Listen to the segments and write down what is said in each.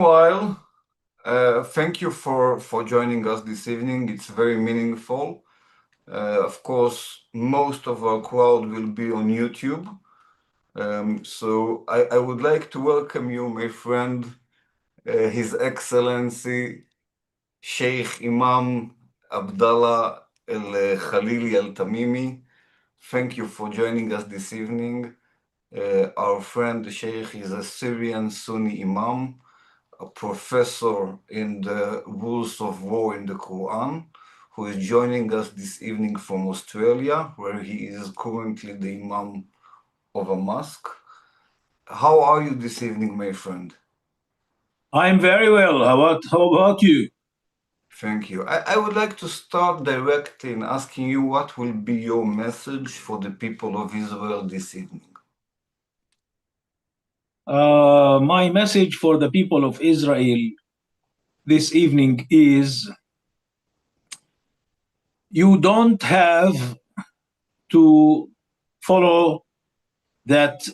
While, thank you for joining us this evening. It's very meaningful. Of course, most of our crowd will be on YouTube. So I would like to welcome you, my friend, His Excellency, Sheikh Imam Abdallah Kh'liili Al-Tamimi. Thank you for joining us this evening. Our friend, the Sheikh, is a Syrian Sunni Imam, a professor in the rules of war in the Quran, who is joining us this evening from Australia, where he is currently the Imam of a mosque. How are you this evening, my friend? I'm very well. How about you? Thank you. I would like to start directly in asking you what will be your message for the people of Israel this evening. My message for the people of Israel this evening is you don't have to follow that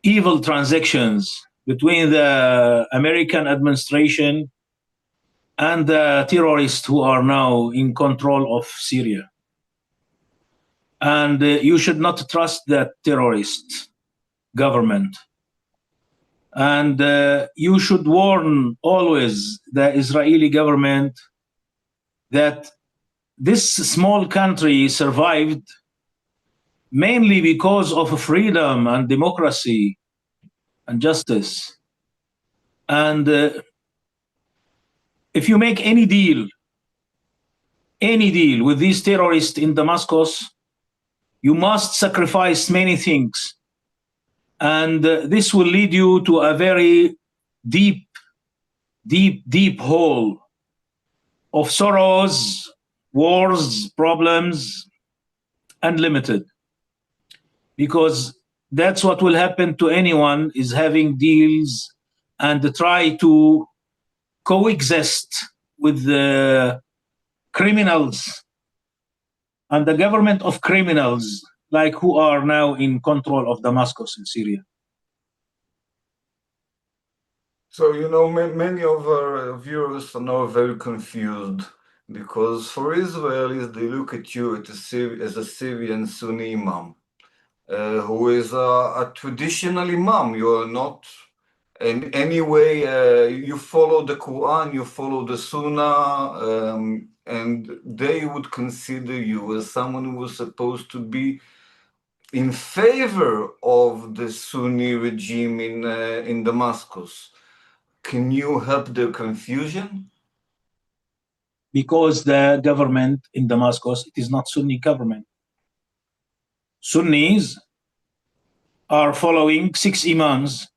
evil transactions between the American administration and the terrorists who are now in control of Syria. And you should not trust that terrorist government. And you should warn always the Israeli government that this small country survived mainly because of freedom and democracy and justice. And if you make any deal with these terrorists in Damascus, you must sacrifice many things. And this will lead you to a very deep hole of sorrows, wars, problems, unlimited. Because that's what will happen to anyone is having deals and try to coexist with the criminals and the government of criminals, like who are now in control of Damascus in Syria. So, many of our viewers are now very confused because for Israelis, they look at you as a Syrian Sunni Imam, who is a traditional Imam. You are not in any way, you follow the Quran, you follow the Sunnah, and they would consider you as someone who was supposed to be in favor of the Sunni regime in Damascus. Can you help their confusion? Because the government in Damascus, it is not Sunni government. Sunnis are following 6 Imams,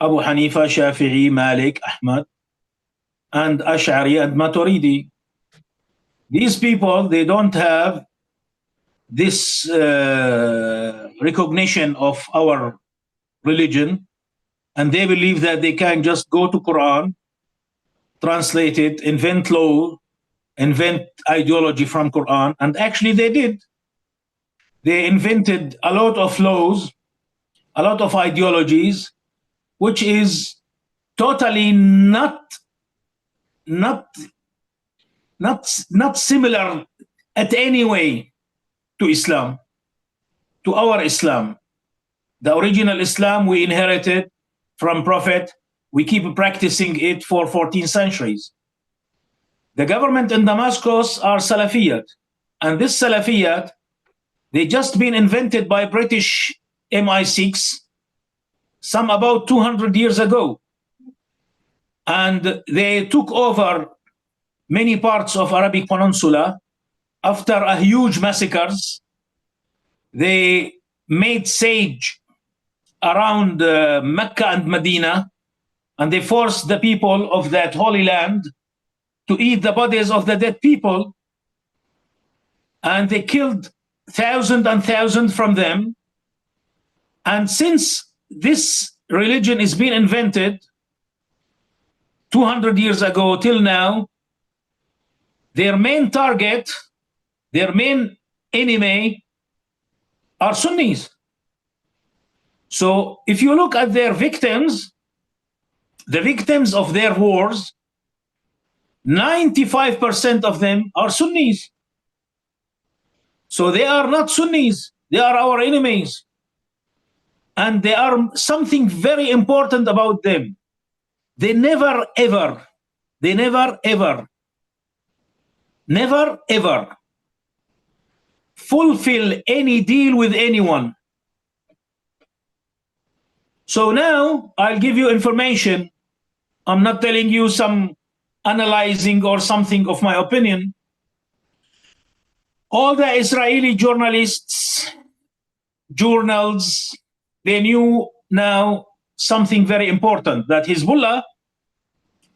Abu Hanifa, Shafi'i, Malik, Ahmad, and Ash'ari and Maturidi. These people, they don't have this recognition of our religion, and they believe that they can just go to Quran, translate it, invent law, invent ideology from Quran, and actually they did. They invented a lot of laws, a lot of ideologies, which is totally not similar at any way to Islam, to our Islam. The original Islam we inherited from Prophet, we keep practicing it for 14 centuries. The government in Damascus are Salafiyat, and this Salafiyat, they just been invented by British MI6, some about 200 years ago. And they took over many parts of Arabic Peninsula after a huge massacres. They made siege around Mecca and Medina, and they forced the people of that holy land to eat the bodies of the dead people, and they killed thousands and thousands from them. And since this religion is being invented 200 years ago till now, their main target, their main enemy are Sunnis. So if you look at their victims, the victims of their wars, 95% of them are Sunnis. So they are not Sunnis, they are our enemies. And there are something very important about them. They never ever fulfill any deal with anyone. So now I'll give you information. I'm not telling you some analyzing or something of my opinion. All the Israeli journalists, journals, they knew now something very important, that Hezbollah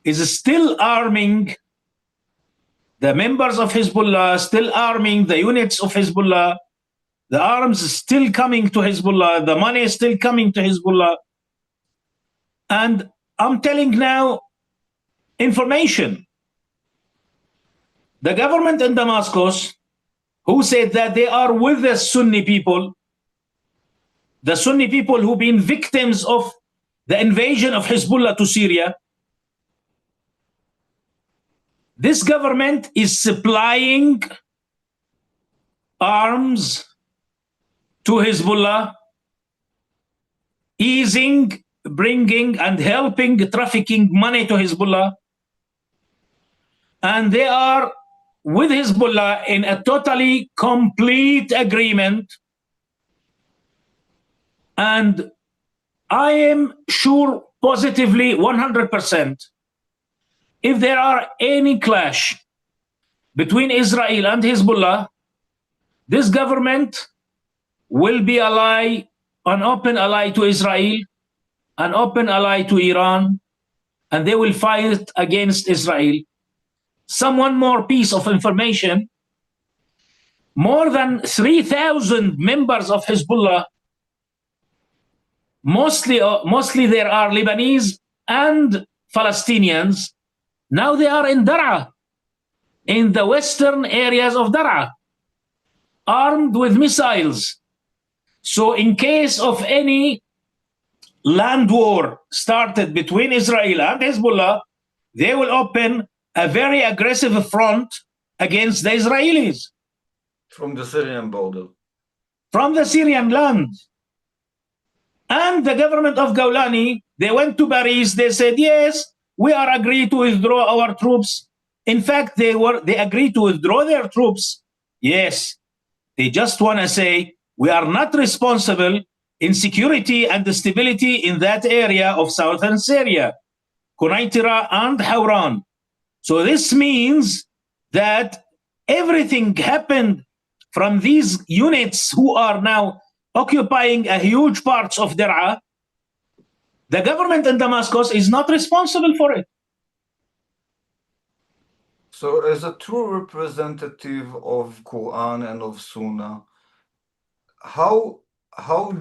is still arming the members of Hezbollah, still arming the units of Hezbollah, the arms is still coming to Hezbollah, the money is still coming to Hezbollah. And I'm telling now information. The government in Damascus, who said that they are with the Sunni people who've been victims of the invasion of Hezbollah to Syria, this government is supplying arms to Hezbollah, easing, bringing and helping trafficking money to Hezbollah. And they are with Hezbollah in a totally complete agreement. And I am sure positively 100%, if there are any clash between Israel and Hezbollah, this government will be an open ally to Israel, an open ally to Iran, and they will fight against Israel. One more piece of information: more than 3,000 members of Hezbollah, mostly there are Lebanese and Palestinians. Now they are in Dar'a, in the western areas of Dar'a, armed with missiles. So in case of any land war started between Israel and Hezbollah, they will open a very aggressive front against the Israelis. From the Syrian border. From the Syrian land. And the government of Gulani, they went to Paris, they said, yes, we are agreed to withdraw our troops. In fact, they agreed to withdraw their troops. Yes, they just want to say, we are not responsible in security and stability in that area of southern Syria, Quneitra and Hawran. So this means that everything happened from these units who are now occupying a huge parts of Dar'a. The government in Damascus is not responsible for it. So as a true representative of Quran and of Sunnah, how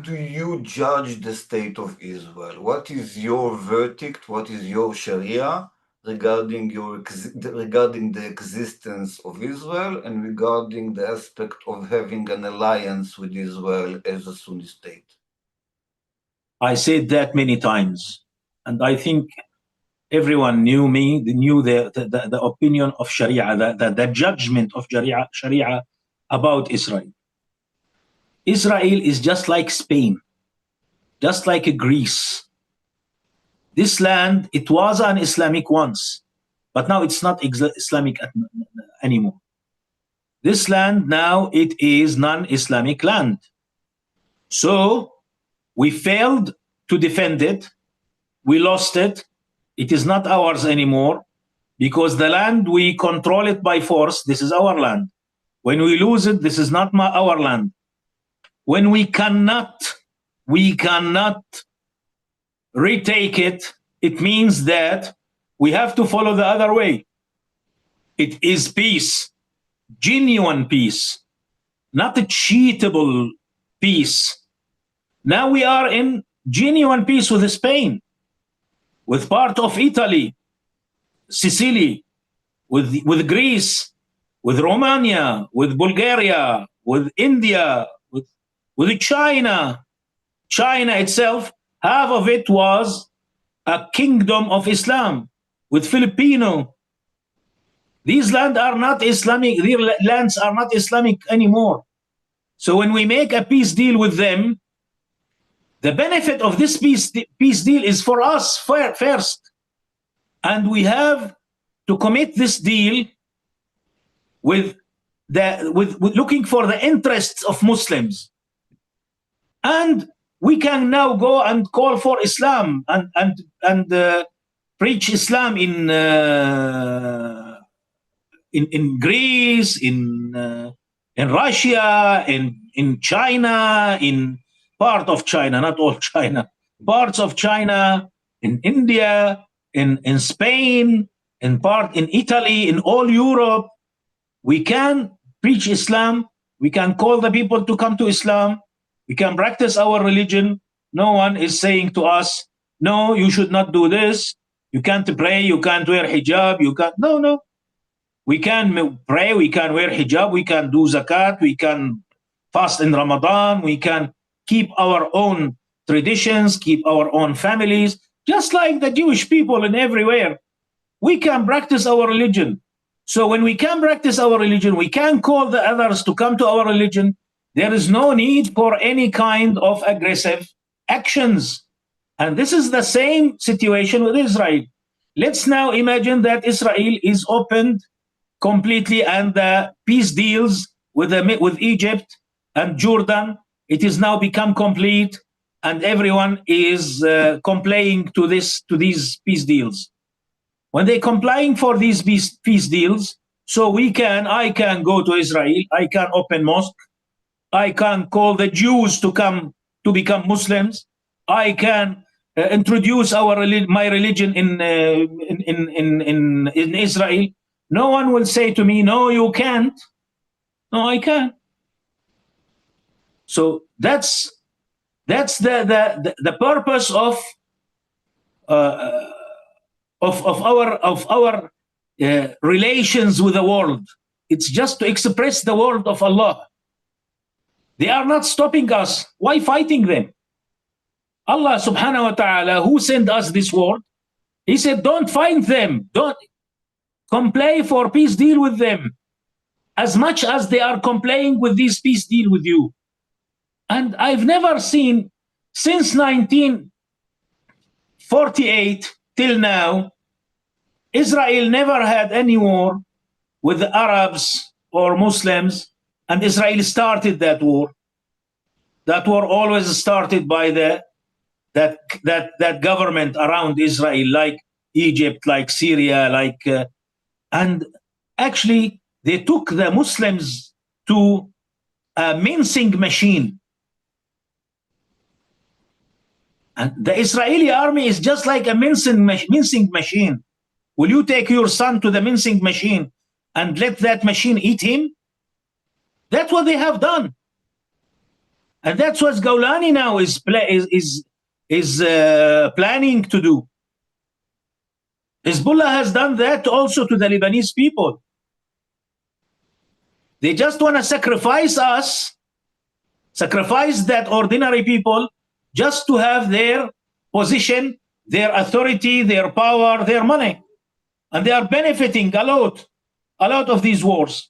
do you judge the state of Israel? What is your verdict? What is your Sharia regarding the existence of Israel and regarding the aspect of having an alliance with Israel as a Sunni state? I said that many times, and I think everyone knew me, knew the opinion of Sharia, the judgment of Sharia about Israel. Israel is just like Spain, just like Greece. This land, it was an Islamic once, but now it's not Islamic anymore. This land now, it is non-Islamic land. So we failed to defend it. We lost it. It is not ours anymore, because the land, we control it by force. This is our land. When we lose it, this is not our land. When we cannot retake it, it means that we have to follow the other way. It is peace, genuine peace, not a cheatable peace. Now we are in genuine peace with Spain, with part of Italy, Sicily, with Greece, with Romania, with Bulgaria, with India, with China. China itself, half of it was a kingdom of Islam with Filipino. These lands are not Islamic. Their lands are not Islamic anymore. So when we make a peace deal with them, the benefit of this peace deal is for us first. And we have to commit this deal with looking for the interests of Muslims. And we can now go and call for Islam and preach Islam in Greece, in Russia, in China, in part of China, not all China, parts of China, in India, in Spain, in Italy, in all Europe. We can preach Islam. We can call the people to come to Islam. We can practice our religion. No one is saying to us, no, you should not do this. You can't pray. You can't wear hijab. You can't. No. We can pray. We can wear hijab. We can do zakat. We can fast in Ramadan. We can keep our own traditions, keep our own families, just like the Jewish people and everywhere. We can practice our religion. So when we can practice our religion, we can call the others to come to our religion. There is no need for any kind of aggressive actions. And this is the same situation with Israel. Let's now imagine that Israel is opened completely and the peace deals with Egypt and Jordan, it is now become complete and everyone is complying to these peace deals. When they're complying for these peace deals, so I can go to Israel, I can open mosque, I can call the Jews to come to become Muslims, I can introduce my religion in Israel. No one will say to me, no, you can't. No, I can. So that's the purpose of our relations with the world. It's just to express the word of Allah. They are not stopping us. Why fighting them? Allah subhanahu wa ta'ala, who sent us this word, he said, don't fight them. Don't comply for peace deal with them as much as they are complying with this peace deal with you. And I've never seen since 1948 till now, Israel never had any war with the Arabs or Muslims, and Israel started that war. That war always started by that government around Israel, like Egypt, like Syria, and actually they took the Muslims to a mincing machine. And the Israeli army is just like a mincing machine. Will you take your son to the mincing machine and let that machine eat him? That's what they have done. And that's what Gawlani now is planning to do. Hezbollah has done that also to the Lebanese people. They just want to sacrifice us, sacrifice that ordinary people, just to have their position, their authority, their power, their money. And they are benefiting a lot of these wars.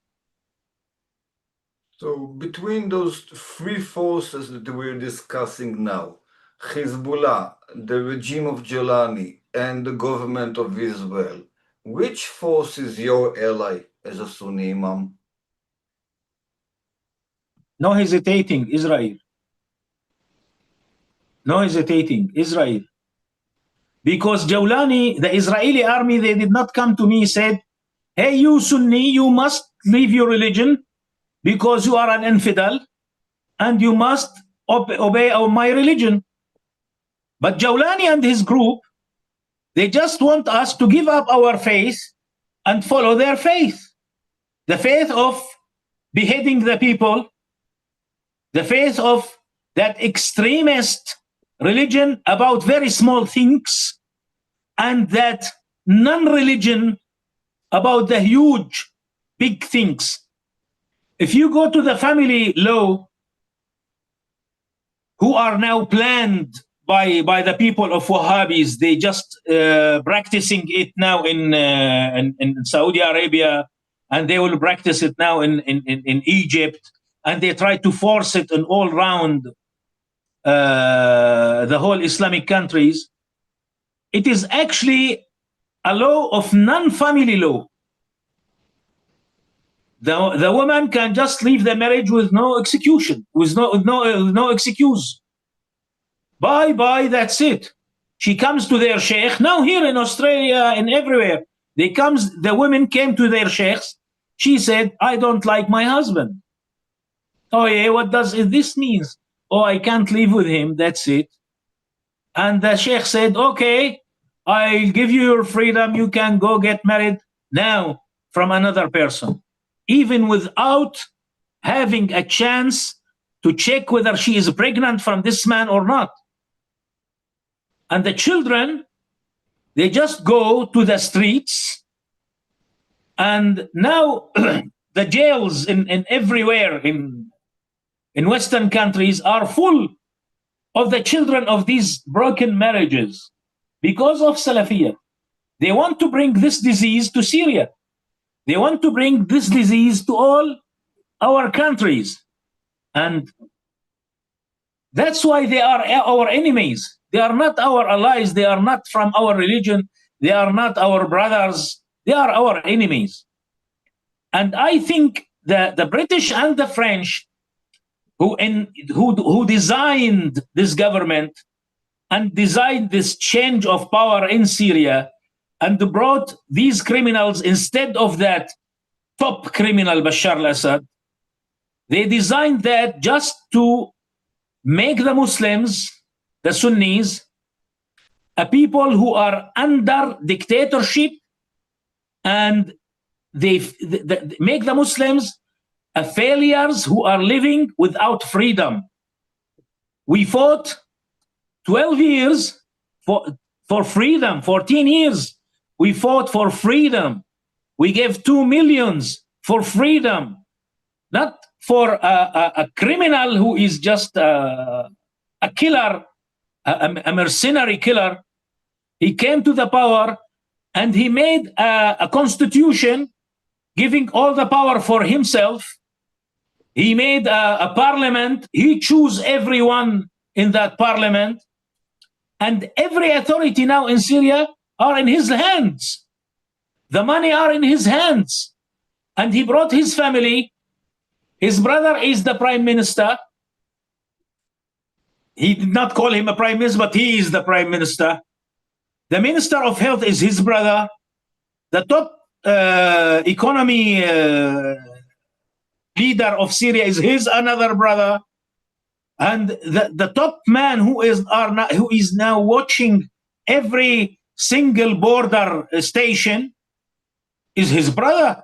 So between those three forces that we're discussing now, Hezbollah, the regime of Jolani, and the government of Israel, which force is your ally as a Sunni Imam? No hesitating, Israel. No hesitating, Israel. Because Jolani, the Israeli army, they did not come to me, said, hey, you Sunni, you must leave your religion because you are an infidel and you must obey my religion. But Jolani and his group, they just want us to give up our faith and follow their faith. The faith of beheading the people, the faith of that extremist religion about very small things, and that non-religion about the huge, big things. If you go to the family law, who are now planned by the people of Wahhabis. They just practicing it now in Saudi Arabia, and they will practice it now in Egypt, and they try to force it in all round the whole Islamic countries. It is actually a law of non-family law. The woman can just leave the marriage with no execution, with no excuse. Bye, that's it. She comes to their sheikh. Now here in Australia and everywhere, the women came to their sheikhs. She said, I don't like my husband. Oh yeah, what does this mean? Oh, I can't live with him, that's it. And the sheikh said, okay, I'll give you your freedom. You can go get married now from another person, even without having a chance to check whether she is pregnant from this man or not. And the children, they just go to the streets, and now the jails in everywhere in Western countries are full of the children of these broken marriages because of Salafiyah. They want to bring this disease to Syria. They want to bring this disease to all our countries. And that's why they are our enemies. They are not our allies. They are not from our religion. They are not our brothers. They are our enemies. And I think that the British and the French who designed this government and designed this change of power in Syria and brought these criminals instead of that top criminal Bashar al-Assad, they designed that just to make the Muslims, the Sunnis, a people who are under dictatorship, and they make the Muslims failures who are living without freedom. We fought 12 years for freedom, 14 years. We fought for freedom. We gave 2 million for freedom, not for a criminal who is just a killer, a mercenary killer. He came to the power and he made a constitution giving all the power for himself. He made a parliament. He chose everyone in that parliament. And every authority now in Syria are in his hands. The money are in his hands. And he brought his family. His brother is the prime minister. He did not call him a prime minister, but he is the prime minister. The minister of health is his brother. The top economy leader of Syria is his another brother. And the top man who is now watching every single border station is his brother.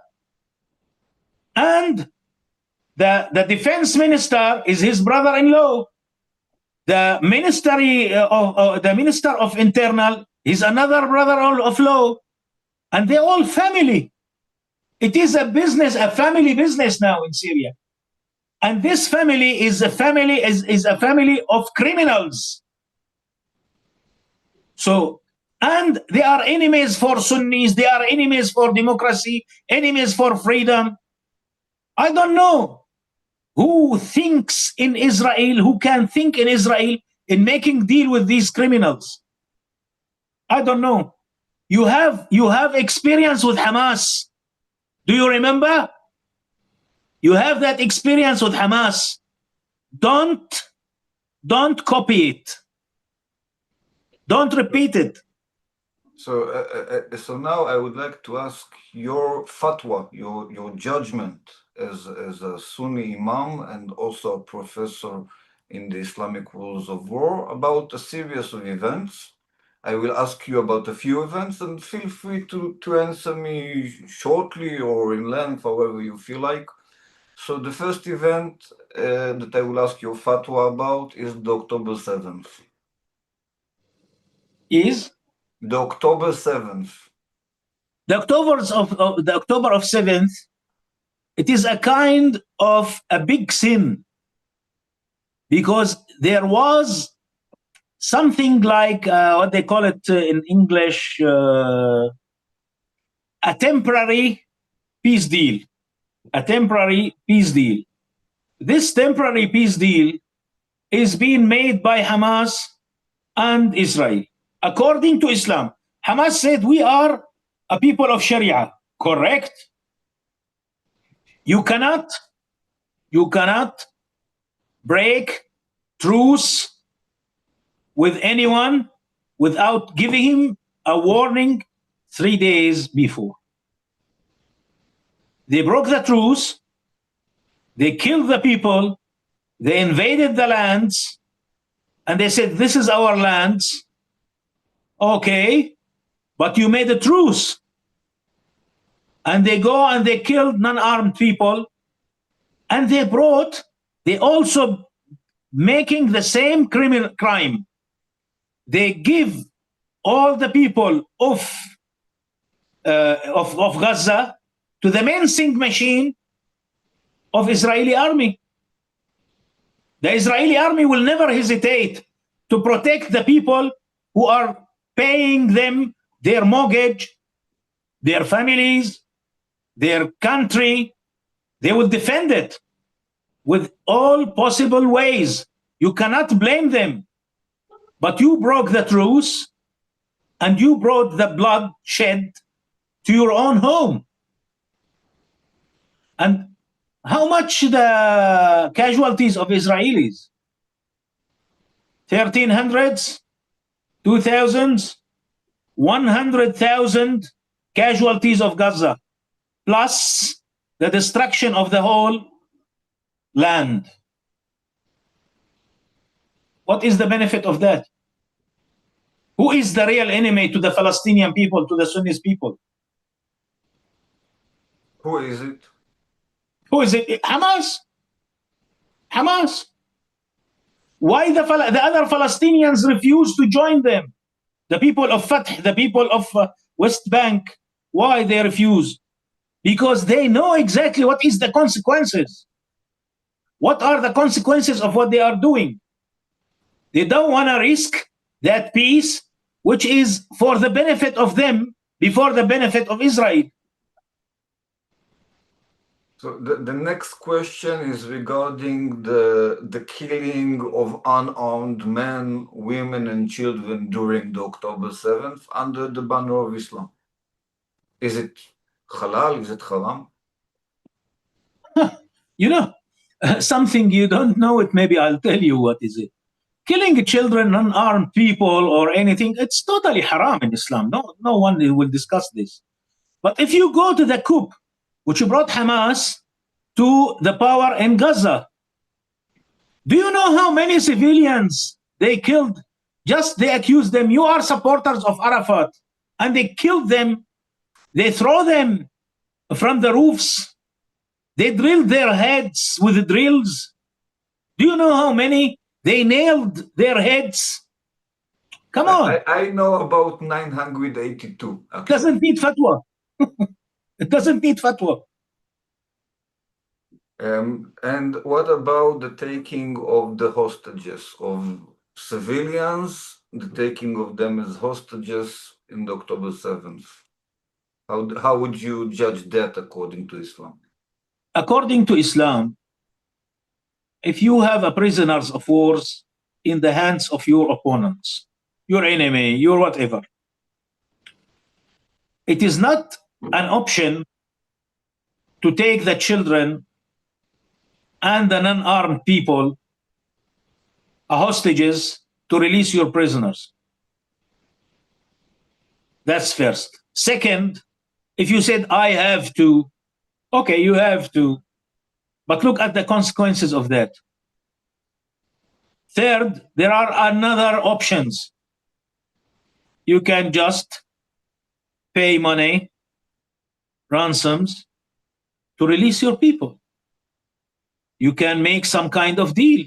And the defense minister is his brother-in-law. The minister of internal is another brother of law. And they're all family. It is a business, a family business now in Syria. And this family is a family of criminals. So, and they are enemies for Sunnis, they are enemies for democracy, enemies for freedom. I don't know who thinks in Israel, who can think in Israel in making deal with these criminals. I don't know. You have experience with Hamas. Do you remember? You have that experience with Hamas. Don't copy it. Don't repeat it. So now I would like to ask your fatwa, your judgment as a Sunni Imam and also a professor in the Islamic rules of war about a series of events. I will ask you about a few events and feel free to answer me shortly or in length, however you feel like. So the first event that I will ask your fatwa about is the October 7th. Is? The October 7th. The October of 7th, it is a kind of a big sin, because there was something like what they call it in English, a temporary peace deal. A temporary peace deal. This temporary peace deal is being made by Hamas and Israel. According to Islam, Hamas said we are a people of Sharia, correct? You cannot break truce with anyone without giving him a warning 3 days before. They broke the truce, they killed the people, they invaded the lands, and they said, this is our lands. Okay, but you made a truce. And they go and they killed non-armed people, and they also making the same crime. They give all the people of Gaza to the mincing machine of Israeli army. The Israeli army will never hesitate to protect the people who are paying them their mortgage, their families, their country. They will defend it with all possible ways. You cannot blame them. But you broke the truce and you brought the bloodshed to your own home. And how much the casualties of Israelis? 1300s, 2000s, 100,000 casualties of Gaza, plus the destruction of the whole land. What is the benefit of that? Who is the real enemy to the Palestinian people, to the Sunni people? Who is it? Who is it? Hamas. Hamas. Why the other Palestinians refuse to join them? The people of Fatah, the people of West Bank, why they refuse? Because they know exactly what is the consequences. What are the consequences of what they are doing? They don't want to risk that peace, which is for the benefit of them before the benefit of Israel. So the next question is regarding the killing of unarmed men, women, and children during the October 7th under the banner of Islam. Is it halal? Is it haram? You know, something you don't know it, maybe I'll tell you what is it. Killing children, unarmed people, or anything, it's totally haram in Islam. No one will discuss this. But if you go to the coup, which brought Hamas to the power in Gaza, do you know how many civilians they killed? Just they accused them, you are supporters of Arafat, and they killed them. They throw them from the roofs. They drilled their heads with drills. Do you know how many? They nailed their heads. Come on. I know about 982. It doesn't need fatwa. It doesn't need fatwa. And what about the taking of the hostages, of civilians, the taking of them as hostages in the October 7th? How would you judge that according to Islam? According to Islam, if you have a prisoners of wars in the hands of your opponents, your enemy, your whatever, it is not an option to take the children and the non-armed people hostages to release your prisoners. That's first. Second, if you said, I have to, okay, you have to, but look at the consequences of that. Third, there are another options. You can just pay money, ransoms, to release your people. You can make some kind of deal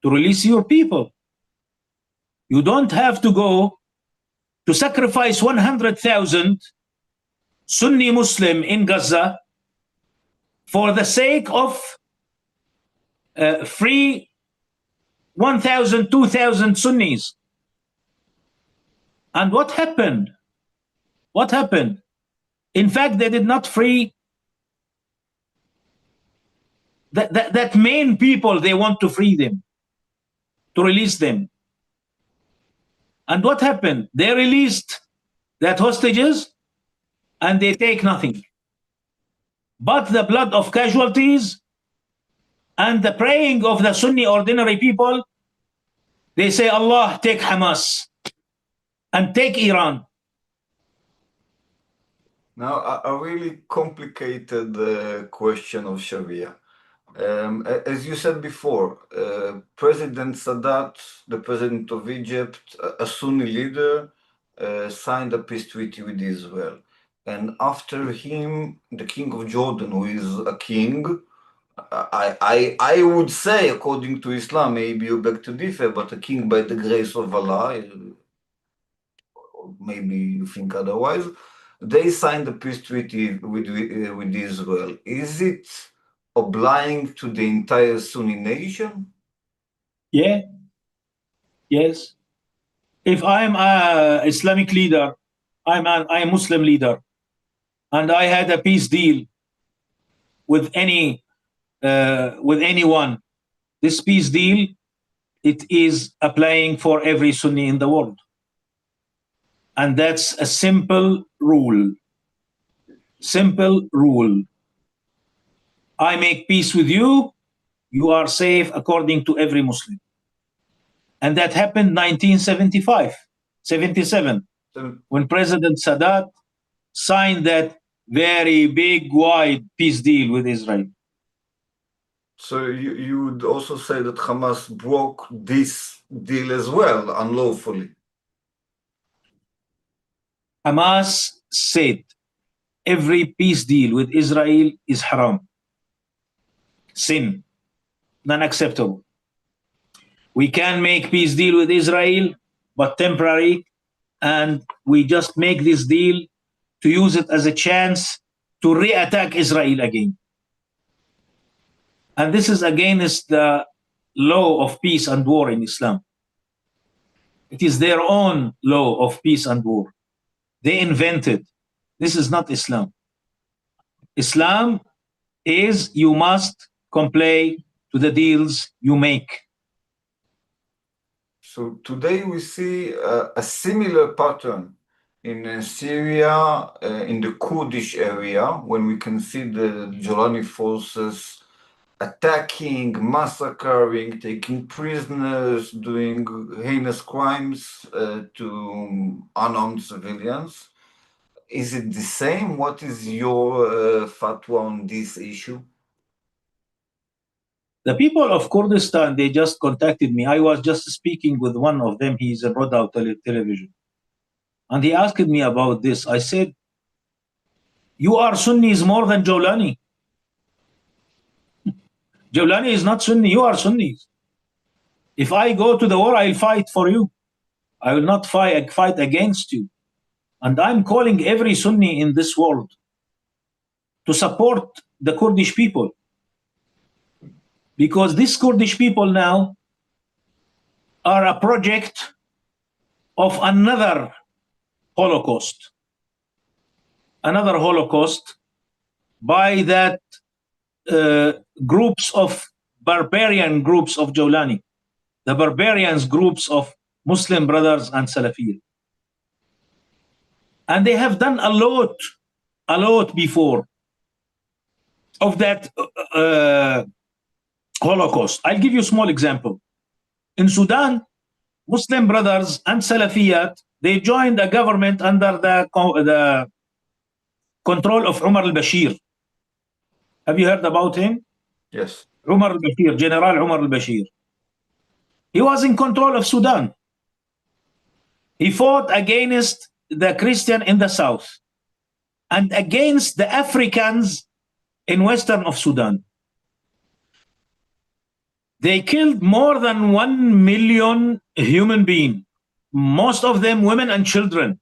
to release your people. You don't have to go to sacrifice 100,000 Sunni Muslim in Gaza for the sake of free 1,000, 2,000 Sunnis. And what happened? What happened? In fact, they did not free that main people. They want to free them, to release them. And what happened? They released that hostages and they take nothing but the blood of casualties and the praying of the Sunni ordinary people. They say, Allah, take Hamas and take Iran. Now, a really complicated question of Sharia. As you said before, President Sadat, the president of Egypt, a Sunni leader, signed a peace treaty with Israel. And after him, the king of Jordan, who is a king, I would say, according to Islam, maybe you beg to differ, but a king by the grace of Allah, maybe you think otherwise, they signed a peace treaty with Israel. Is it obliging to the entire Sunni nation? Yeah. Yes. If I'm an Islamic leader, I'm a Muslim leader, and I had a peace deal with anyone, this peace deal, it is applying for every Sunni in the world. And that's a simple rule. Simple rule. I make peace with you, you are safe according to every Muslim. And that happened 77, when President Sadat signed that very big, wide peace deal with Israel. So you would also say that Hamas broke this deal as well, unlawfully? Hamas said every peace deal with Israel is haram, sin, non-acceptable. We can make peace deal with Israel, but temporary, and we just make this deal to use it as a chance to re-attack Israel again. And this is against the law of peace and war in Islam. It is their own law of peace and war. They invented. This is not Islam. Islam is you must comply to the deals you make. So today we see a similar pattern in Syria, in the Kurdish area, when we can see the Jolani forces attacking, massacring, taking prisoners, doing heinous crimes to unarmed civilians. Is it the same? What is your fatwa on this issue? The people of Kurdistan, they just contacted me. I was just speaking with one of them. He's in Roda television. And he asked me about this. I said, you are Sunnis more than Jolani. Jolani is not Sunni, you are Sunnis. If I go to the war, I'll fight for you. I will not fight against you. And I'm calling every Sunni in this world to support the Kurdish people. Because these Kurdish people now are a project of another Holocaust. Another Holocaust by that groups of barbarian groups of Jolani, the barbarians groups of Muslim brothers and Salafiyah. And they have done a lot before of that Holocaust. I'll give you a small example. In Sudan, Muslim brothers and Salafiyat, they joined a government under the control of Umar al-Bashir. Have you heard about him? Yes. Umar al-Bashir, General Umar al-Bashir. He was in control of Sudan. He fought against the Christian in the south and against the Africans in western of Sudan. They killed more than 1 million human beings, most of them women and children.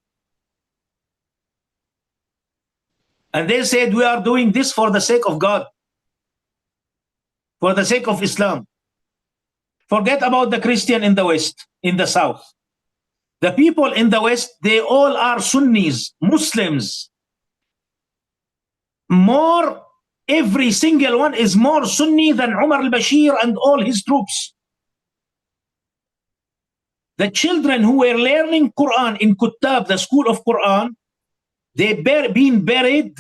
And they said, we are doing this for the sake of God, for the sake of Islam. Forget about the Christian in the West, in the South. The people in the West, they all are Sunnis, Muslims. More, every single one is more Sunni than Umar al-Bashir and all his troops. The children who were learning Quran in Kuttab, the school of Quran, they been buried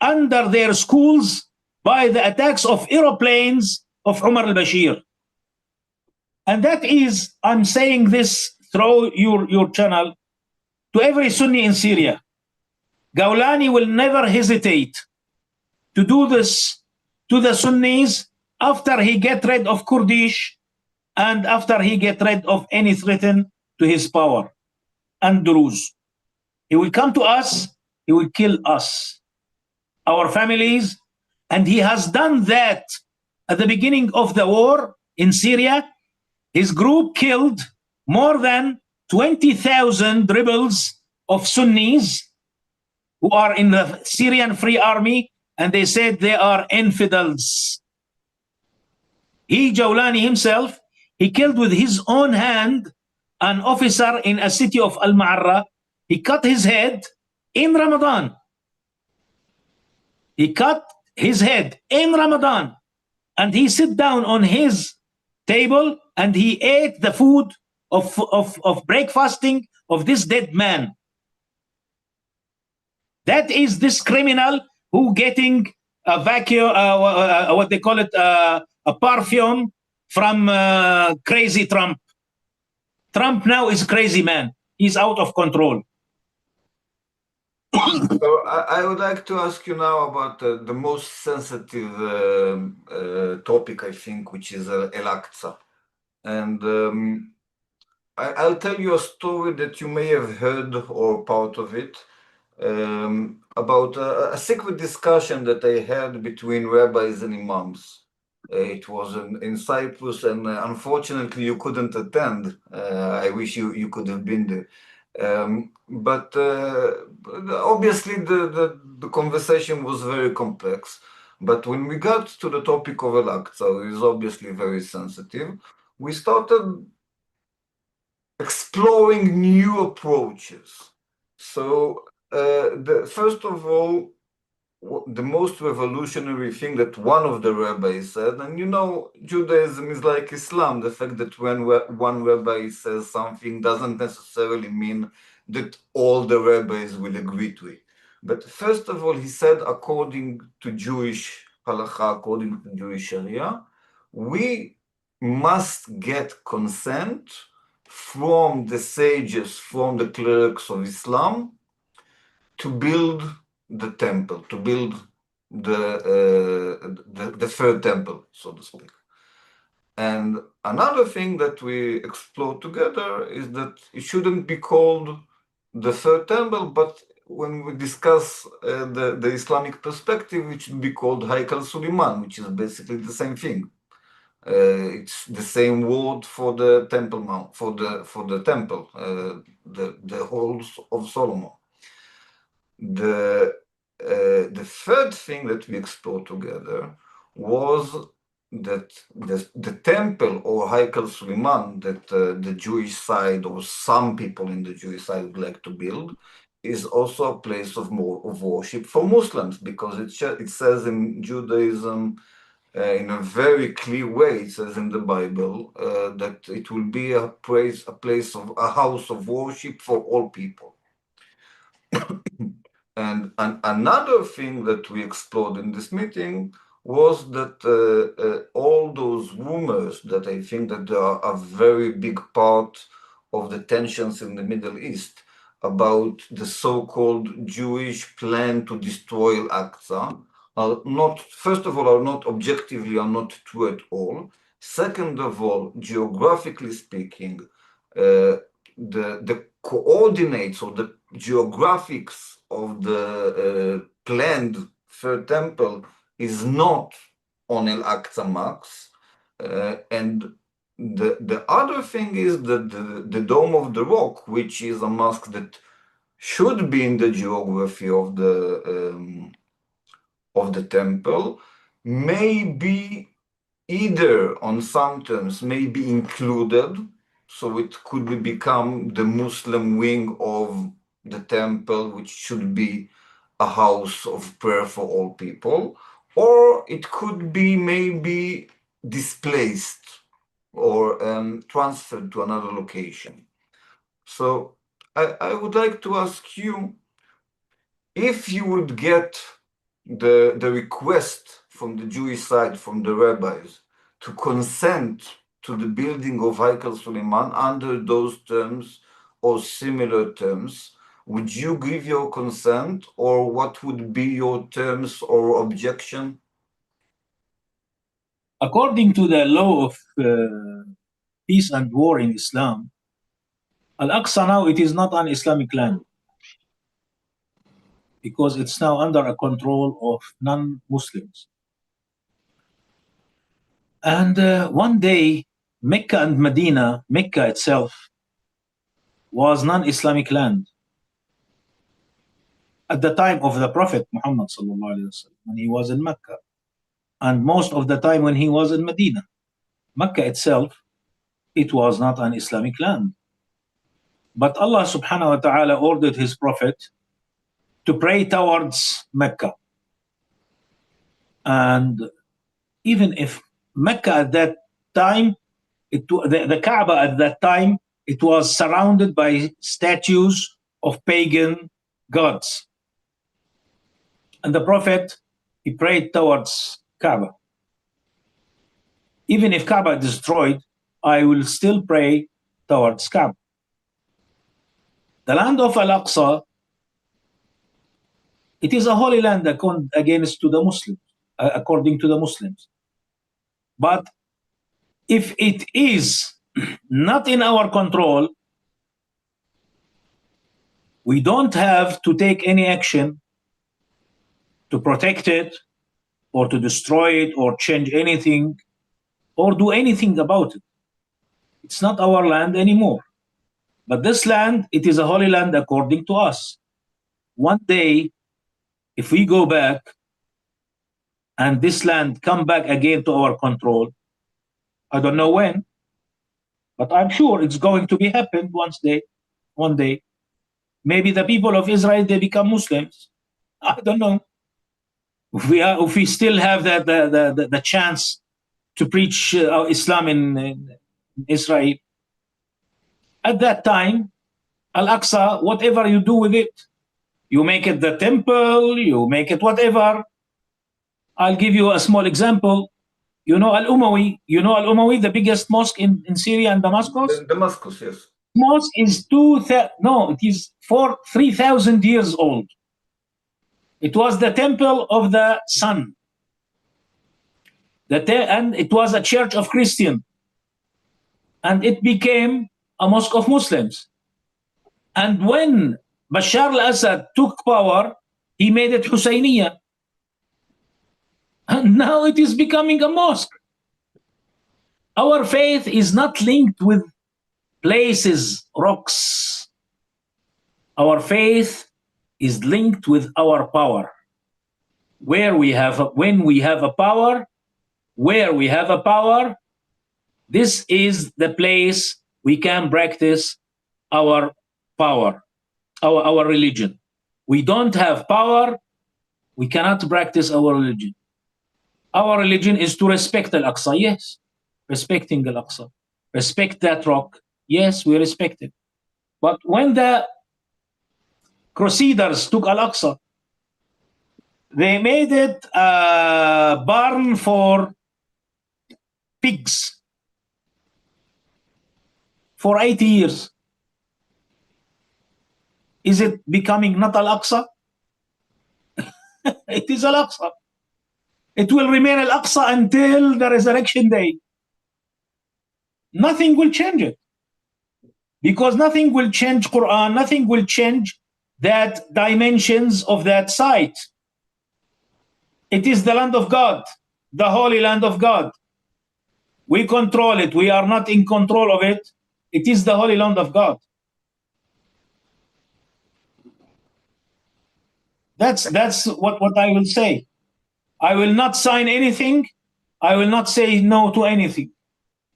under their schools by the attacks of aeroplanes of Umar al-Bashir. And that is, I'm saying this through your channel, to every Sunni in Syria. Gawlani will never hesitate to do this to the Sunnis after he get rid of Kurdish and after he get rid of any threat to his power and Druze. He will come to us, he will kill us, our families, and he has done that at the beginning of the war in Syria. His group killed more than 20,000 rebels of Sunnis who are in the Syrian Free Army, and they said they are infidels. He, Jawlani himself, he killed with his own hand an officer in a city of Al-Ma'arra. He cut his head in Ramadan. He cut his head in Ramadan, and he sit down on his table and he ate the food of breakfasting of this dead man. That is this criminal who getting a vacuum, what they call it, a perfume from crazy Trump. Trump now is crazy man. He's out of control. So I would like to ask you now about the most sensitive topic, I think, which is Al-Aqsa. And I'll tell you a story that you may have heard or part of it, about a secret discussion that I had between rabbis and imams. It was in Cyprus, and unfortunately you couldn't attend. I wish you could have been there. But obviously the conversation was very complex. But when we got to the topic of Al-Aqsa, it is obviously very sensitive, we started exploring new approaches. So first of all, the most revolutionary thing that one of the rabbis said, and you know, Judaism is like Islam, the fact that when one rabbi says something doesn't necessarily mean that all the rabbis will agree to it. But first of all, he said, according to Jewish halakha, according to Jewish Sharia, we must get consent from the sages, from the clerics of Islam, to build the temple, to build the third temple, so to speak. And another thing that we explored together is that it shouldn't be called the third temple, but when we discuss the Islamic perspective, it should be called Haikal Suleiman, which is basically the same thing. It's the same word for the Temple Mount, for the temple, the halls of Solomon. The third thing that we explored together was that the temple or Haikal Suleiman that the Jewish side or some people in the Jewish side would like to build is also a place of worship for Muslims, because it says in Judaism in a very clear way, it says in the Bible that it will be a house of worship for all people. And another thing that we explored in this meeting was that all those rumors that I think that they are a very big part of the tensions in the Middle East about the so-called Jewish plan to destroy Al-Aqsa are not, first of all, are not objectively, are not true at all. Second of all, geographically speaking, the coordinates or the geographics of the planned third temple is not on Al-Aqsa Max. And the other thing is that the Dome of the Rock, which is a mosque that should be in the geography of the temple, may be either on some terms may be included, so it could become the Muslim wing of the temple, which should be a house of prayer for all people, or it could be maybe displaced or transferred to another location. So I would like to ask you, if you would get the request from the Jewish side, from the rabbis, to consent to the building of Haikal Suleiman under those terms or similar terms, would you give your consent, or what would be your terms or objection? According to the law of peace and war in Islam, Al-Aqsa now, it is not an Islamic land, because it's now under a control of non-Muslims. And one day, Mecca and Medina, Mecca itself, was non-Islamic land. At the time of the Prophet Muhammad sallallahu alaihi wasallam, when he was in Mecca, and most of the time when he was in Medina, Mecca itself, it was not an Islamic land. But Allah subhanahu wa ta'ala ordered his Prophet to pray towards Mecca. And even if Mecca at that time, the Kaaba at that time, it was surrounded by statues of pagan gods. And the Prophet, he prayed towards Kaaba. Even if Kaaba destroyed, I will still pray towards Kaaba. The land of Al-Aqsa, it is a holy land against to the Muslims, according to the Muslims. But if it is not in our control, we don't have to take any action to protect it, or to destroy it, or change anything, or do anything about it. It's not our land anymore. But this land, it is a holy land according to us. One day, if we go back and this land come back again to our control, I don't know when, but I'm sure it's going to be happened one day. Maybe the people of Israel, they become Muslims. I don't know. If we still have the chance to preach Islam in Israel, at that time, Al-Aqsa, whatever you do with it, you make it the temple, you make it whatever. I'll give you a small example. You know Al-Umawi, the biggest mosque in Syria and Damascus? Damascus, yes. Mosque is 3,000 years old. It was the temple of the sun. And it was a church of Christian. And it became a mosque of Muslims. And when Bashar al-Assad took power, he made it Husayniyah. And now it is becoming a mosque. Our faith is not linked with places, rocks. Our faith is linked with our power. When we have a power, this is the place we can practice our power, our religion. We don't have power, we cannot practice our religion. Our religion is to respect Al-Aqsa, yes, respecting Al-Aqsa. Respect that rock, yes, we respect it. But when the Crusaders took Al-Aqsa, they made it a barn for pigs for 80 years. Is it becoming not Al-Aqsa? It is Al-Aqsa. It will remain Al-Aqsa until the resurrection day. Nothing will change it. Because nothing will change Quran, nothing will change that dimensions of that site. It is the land of God, the holy land of God. We control it. We are not in control of it. It is the holy land of God. That's what I will say. I will not sign anything I will not say no to anything,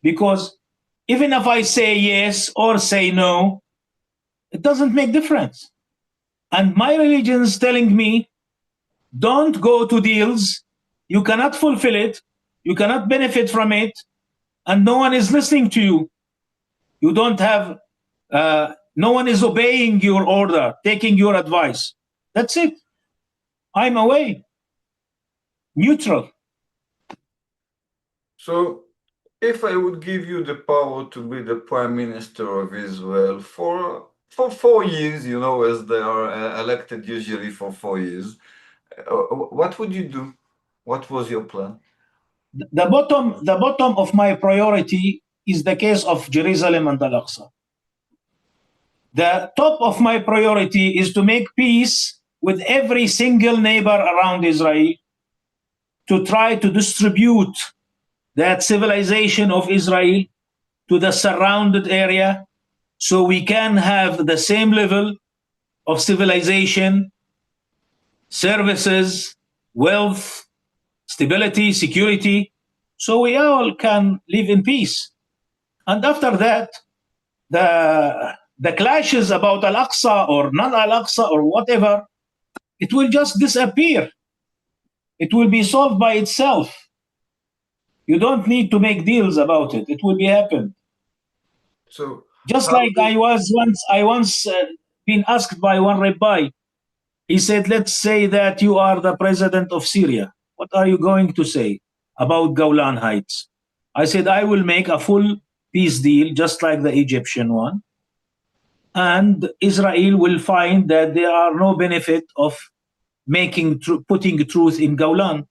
because even if I say yes or say no, it doesn't make difference. And my religion is telling me, don't go to deals. You cannot fulfill it. You cannot benefit from it. And no one is listening to you. You don't have, no one is obeying your order, taking your advice. That's it. I'm away. Neutral. So, if I would give you the power to be the Prime Minister of Israel for 4 years, you know, as they are elected usually for 4 years, what would you do? What was your plan? The bottom of my priority is the case of Jerusalem and Al-Aqsa. The top of my priority is to make peace with every single neighbor around Israel, to try to distribute that civilization of Israel to the surrounded area, so we can have the same level of civilization, services, wealth, stability, security, so we all can live in peace. And after that, the clashes about Al-Aqsa or non-Al-Aqsa or whatever, it will just disappear. It will be solved by itself. You don't need to make deals about it. It will be happen. So, Just like I once been asked by one rabbi. He said, let's say that you are the president of Syria. What are you going to say about Golan Heights? I said, I will make a full peace deal, just like the Egyptian one. And Israel will find that there are no benefit of putting truth in Golan.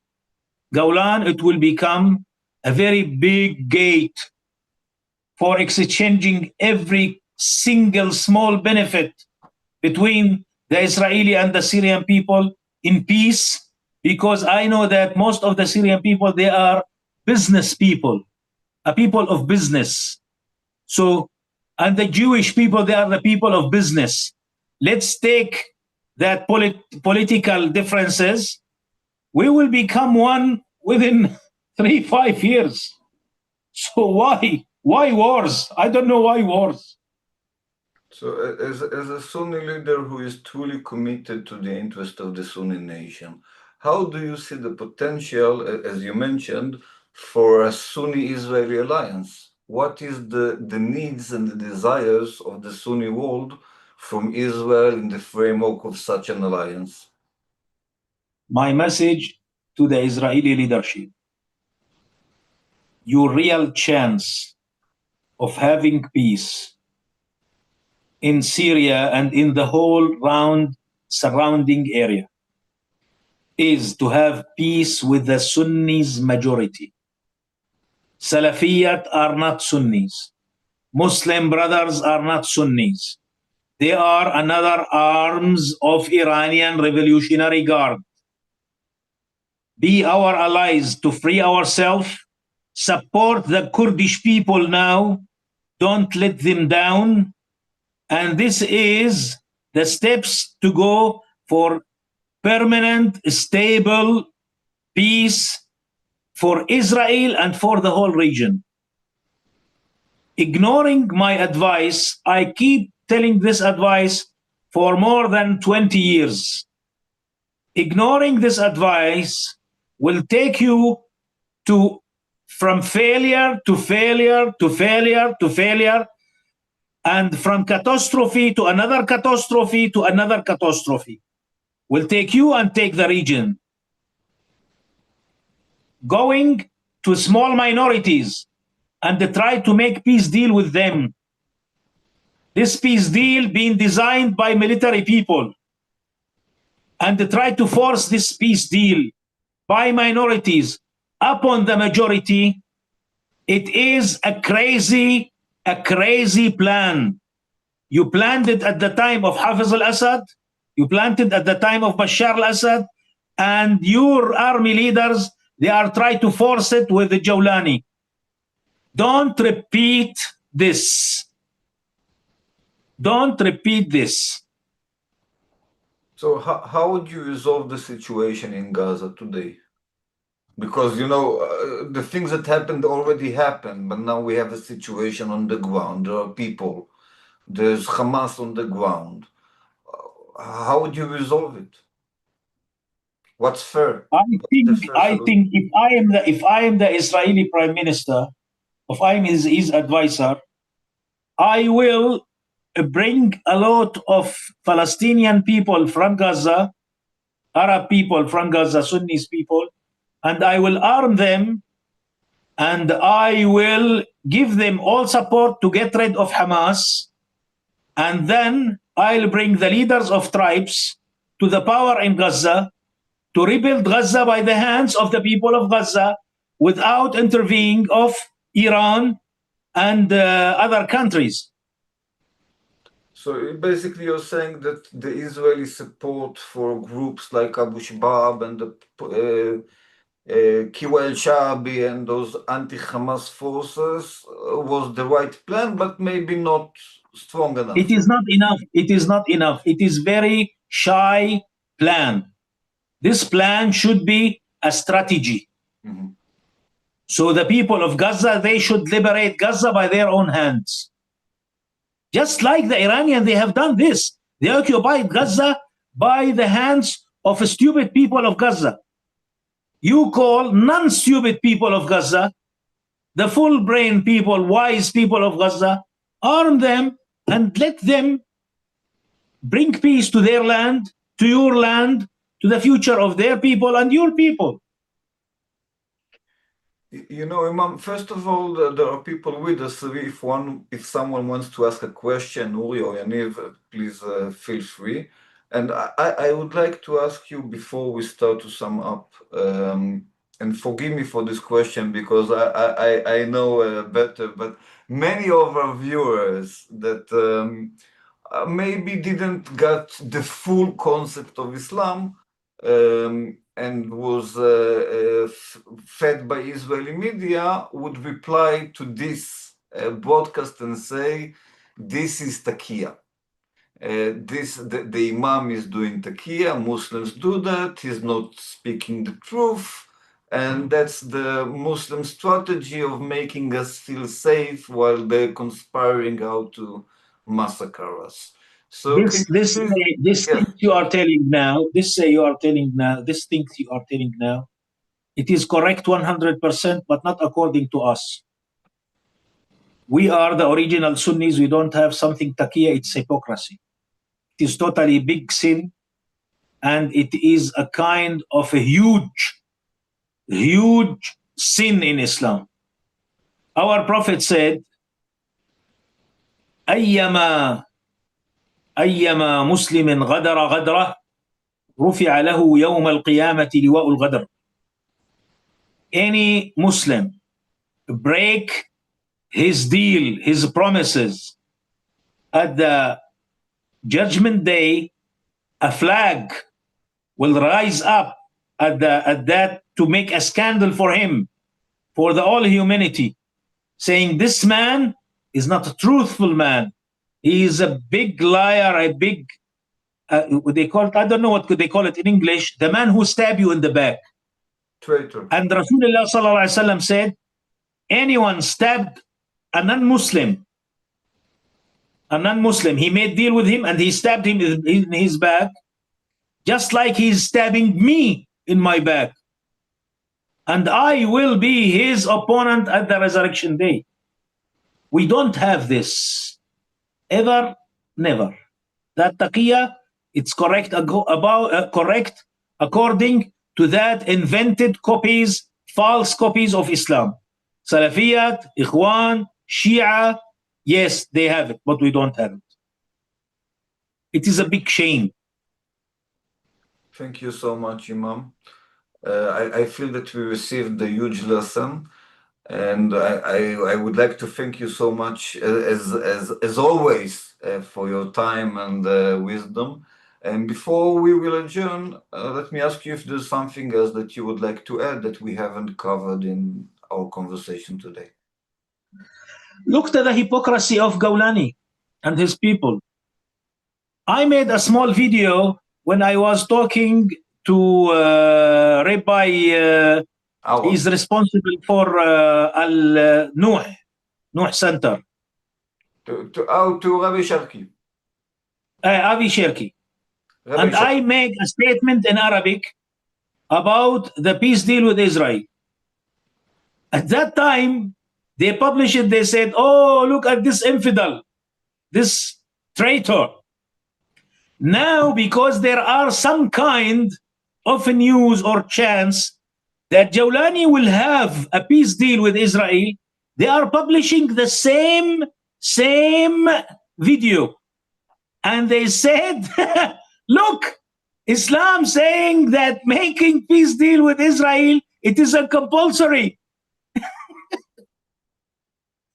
Golan, it will become a very big gate for exchanging every single small benefit between the Israeli and the Syrian people in peace, because I know that most of the Syrian people, they are business people, a people of business. So, and the Jewish people, they are the people of business. Let's take that political differences. We will become one within 3-5 years. So why wars? I don't know why wars. So, as a Sunni leader who is truly committed to the interest of the Sunni nation, how do you see the potential, as you mentioned, for a Sunni-Israeli alliance? What is the needs and the desires of the Sunni world from Israel in the framework of such an alliance? My message to the Israeli leadership: your real chance of having peace in Syria and in the whole surrounding area is to have peace with the Sunnis majority. Salafiyat are not Sunnis. Muslim brothers are not Sunnis. They are another arms of Iranian Revolutionary Guard. Be our allies to free ourselves. Support the Kurdish people now. Don't let them down. And this is the steps to go for permanent, stable peace for Israel and for the whole region. Ignoring my advice, I keep telling this advice for more than 20 years. Ignoring this advice will take you from failure to failure to failure to failure, and from catastrophe to another catastrophe to another catastrophe. Will take you and take the region. Going to small minorities and try to make peace deal with them. This peace deal being designed by military people, and try to force this peace deal by minorities upon the majority. It is a crazy plan. You planned it at the time of Hafiz al-Assad. You planned it at the time of Bashar al-Assad. And your army leaders, they are trying to force it with the Jolani. Don't repeat this. Don't repeat this. So how would you resolve the situation in Gaza today? Because, the things that happened already happened, but now we have a situation on the ground. There are people. There's Hamas on the ground. How would you resolve it? What's fair? I What's think if I am the Israeli Prime Minister, if I am his advisor, I will bring a lot of Palestinian people from Gaza, Arab people from Gaza, Sunni people, and I will arm them, and I will give them all support to get rid of Hamas, and then I'll bring the leaders of tribes to the power in Gaza to rebuild Gaza by the hands of the people of Gaza without intervening of Iran and other countries. So basically you're saying that the Israeli support for groups like Abu Shbab and the Kiwa el-Shaabi and those anti-Hamas forces was the right plan, but maybe not strong enough. It is not enough. It is not enough. It is very shy plan. This plan should be a strategy. Mm-hmm. So the people of Gaza, they should liberate Gaza by their own hands. Just like the Iranians, they have done this. They occupied Gaza by the hands of stupid people of Gaza. You call non-stupid people of Gaza, the full-brain people, wise people of Gaza, arm them and let them bring peace to their land, to your land, to the future of their people and your people. Imam, first of all, there are people with us. If someone wants to ask a question, Uri or Yaniv, please feel free. And I would like to ask you before we start to sum up, and forgive me for this question because I know better, but many of our viewers that maybe didn't get the full concept of Islam and was fed by Israeli media would reply to this broadcast and say, this is taqiyya. The Imam is doing taqiyya, Muslims do that, he's not speaking the truth, and that's the Muslim strategy of making us feel safe while they're conspiring how to massacre us. So this thing you are telling now, this thing you are telling now, it is correct 100%, but not according to us. We are the original Sunnis. We don't have something taqiyya. It's hypocrisy. It is totally big sin, and it is a kind of a huge sin in Islam. Our Prophet said, أيما مسلم غدر غدره رفع له يوم القيامة لواء الغدر. Any Muslim break his deal, his promises, at the Judgment Day, a flag will rise up at that to make a scandal for him, for the all humanity, saying this man is not a truthful man. He is a big liar, a big, they call it, I don't know what could they call it in English, the man who stabbed you in the back. Traitor. And Rasulullah sallallahu alaihi wasallam said, anyone stabbed a non-Muslim, he made deal with him and he stabbed him in his back, just like he's stabbing me in my back. And I will be his opponent at the resurrection day. We don't have this. Ever, never. That taqiyya, it's correct correct according to that invented copies, false copies of Islam. Salafiyat, Ikhwan, Shia, yes, they have it, but we don't have it. It is a big shame. Thank you so much, Imam. I feel that we received a huge lesson, and I would like to thank you so much, as always, for your time and wisdom. And before we will adjourn, let me ask you if there's something else that you would like to add that we haven't covered in our conversation today. Look at the hypocrisy of Gawlani and his people. I made a small video when I was talking to Rabbi He's responsible for Nuh Center. To Rabbi Sharki. Avi Sherki. And I made a statement in Arabic about the peace deal with Israel. At that time, they published it, they said, oh, look at this infidel, this traitor. Now, because there are some kind of news or chance that Jolani will have a peace deal with Israel, they are publishing the same video. And they said, look, Islam saying that making peace deal with Israel, it is a compulsory.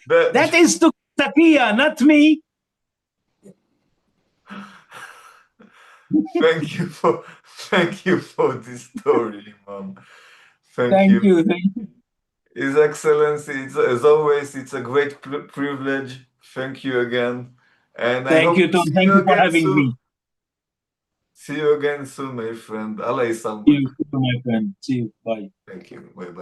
That is to Taqiya, not me. Thank you for this story, Imam. Thank you. His Excellency, as always, it's a great privilege. Thank you again. And thank you, Tom. Thank you for having me. See you again soon, my friend. Allah is See you, my friend. See you. Bye. Thank you. Bye-bye.